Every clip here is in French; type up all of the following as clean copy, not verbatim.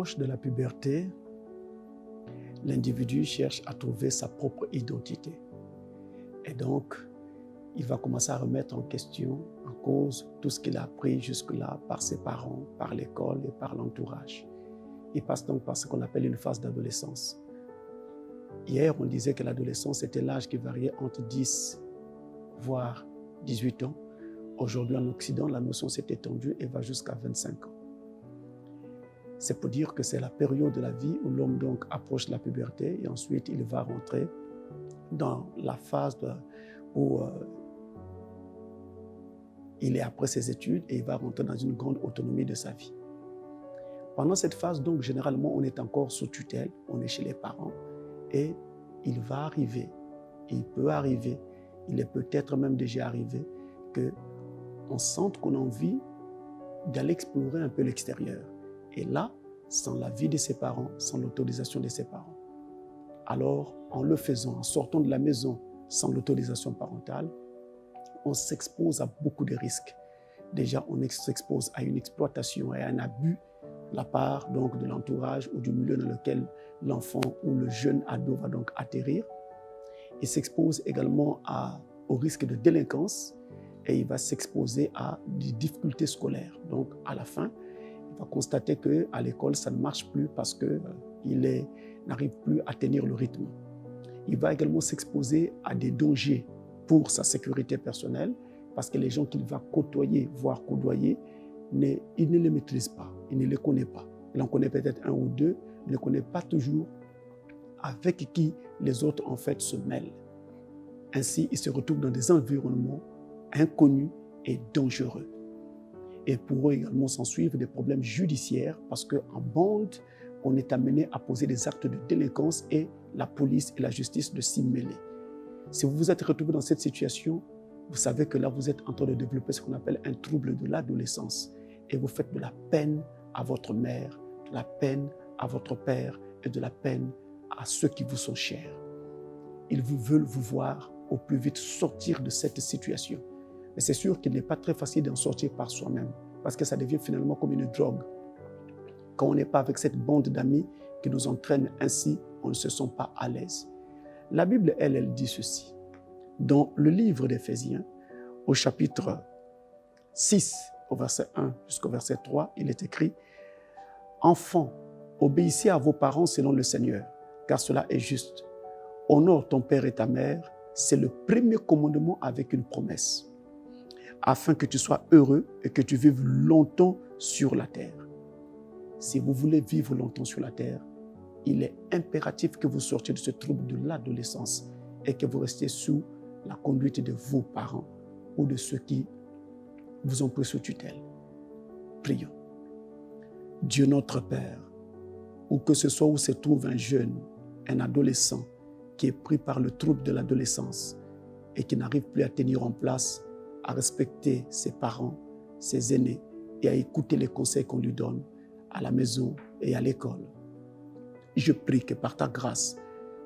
l'approche de la puberté, l'individu cherche à trouver sa propre identité. Et donc, il va commencer à remettre en question, en cause, tout ce qu'il a appris jusque-là par ses parents, par l'école et par l'entourage. Il passe donc par ce qu'on appelle une phase d'adolescence. Hier, on disait que l'adolescence était l'âge qui variait entre 10, voire 18 ans. Aujourd'hui, en Occident, la notion s'est étendue et va jusqu'à 25 ans. C'est pour dire que c'est la période de la vie où l'homme donc approche la puberté et ensuite il va rentrer dans la phase où il est après ses études et il va rentrer dans une grande autonomie de sa vie. Pendant cette phase, donc, généralement, on est encore sous tutelle, on est chez les parents et il va arriver, il peut arriver, il est peut-être même déjà arrivé qu'on sente qu'on a envie d'aller explorer un peu l'extérieur. Et là, sans l'avis de ses parents, sans l'autorisation de ses parents. Alors, en le faisant, en sortant de la maison sans l'autorisation parentale, on s'expose à beaucoup de risques. Déjà, on s'expose à une exploitation et à un abus de la part donc, de l'entourage ou du milieu dans lequel l'enfant ou le jeune ado va donc atterrir. Il s'expose également au risque de délinquance et il va s'exposer à des difficultés scolaires. Donc, à la fin, il va constater qu'à l'école, ça ne marche plus parce qu'il n'arrive plus à tenir le rythme. Il va également s'exposer à des dangers pour sa sécurité personnelle parce que les gens qu'il va côtoyer, voire coudoyer, il ne les maîtrise pas, il ne les connaît pas. Il en connaît peut-être un ou deux, mais ne connaît pas toujours avec qui les autres en fait se mêlent. Ainsi, il se retrouve dans des environnements inconnus et dangereux. Et pour eux également s'en suivent des problèmes judiciaires parce qu'en bande, on est amené à poser des actes de délinquance et la police et la justice de s'y mêler. Si vous vous êtes retrouvé dans cette situation, vous savez que là, vous êtes en train de développer ce qu'on appelle un trouble de l'adolescence. Et vous faites de la peine à votre mère, de la peine à votre père et de la peine à ceux qui vous sont chers. Ils veulent vous voir au plus vite sortir de cette situation. Mais c'est sûr qu'il n'est pas très facile d'en sortir par soi-même parce que ça devient finalement comme une drogue. Quand on n'est pas avec cette bande d'amis qui nous entraîne ainsi, on ne se sent pas à l'aise. La Bible, elle dit ceci. Dans le livre d'Éphésiens, au chapitre 6, au verset 1 jusqu'au verset 3, il est écrit « Enfants, obéissez à vos parents selon le Seigneur, car cela est juste. Honore ton père et ta mère, c'est le premier commandement avec une promesse, afin que tu sois heureux et que tu vives longtemps sur la terre. Si vous voulez vivre longtemps sur la terre, il est impératif que vous sortiez de ce trouble de l'adolescence et que vous restiez sous la conduite de vos parents ou de ceux qui vous ont pris sous tutelle. Prions. Dieu notre Père, où que ce soit où se trouve un jeune, un adolescent qui est pris par le trouble de l'adolescence et qui n'arrive plus à tenir en place, à respecter ses parents, ses aînés et à écouter les conseils qu'on lui donne à la maison et à l'école. Je prie que par ta grâce,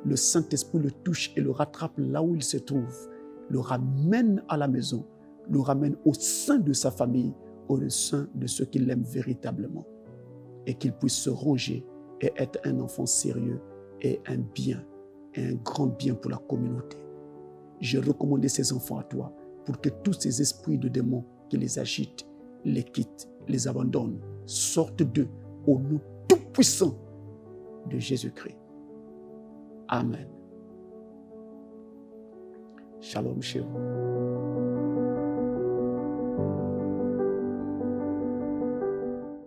le Saint-Esprit le touche et le rattrape là où il se trouve, le ramène à la maison, le ramène au sein de sa famille, au sein de ceux qui l'aiment véritablement, et qu'il puisse se ranger et être un enfant sérieux et un bien, et un grand bien pour la communauté. Je recommande ces enfants à toi pour que tous ces esprits de démons qui les agitent, les quittent, les abandonnent, sortent d'eux au nom tout-puissant de Jésus-Christ. Amen. Shalom chez vous.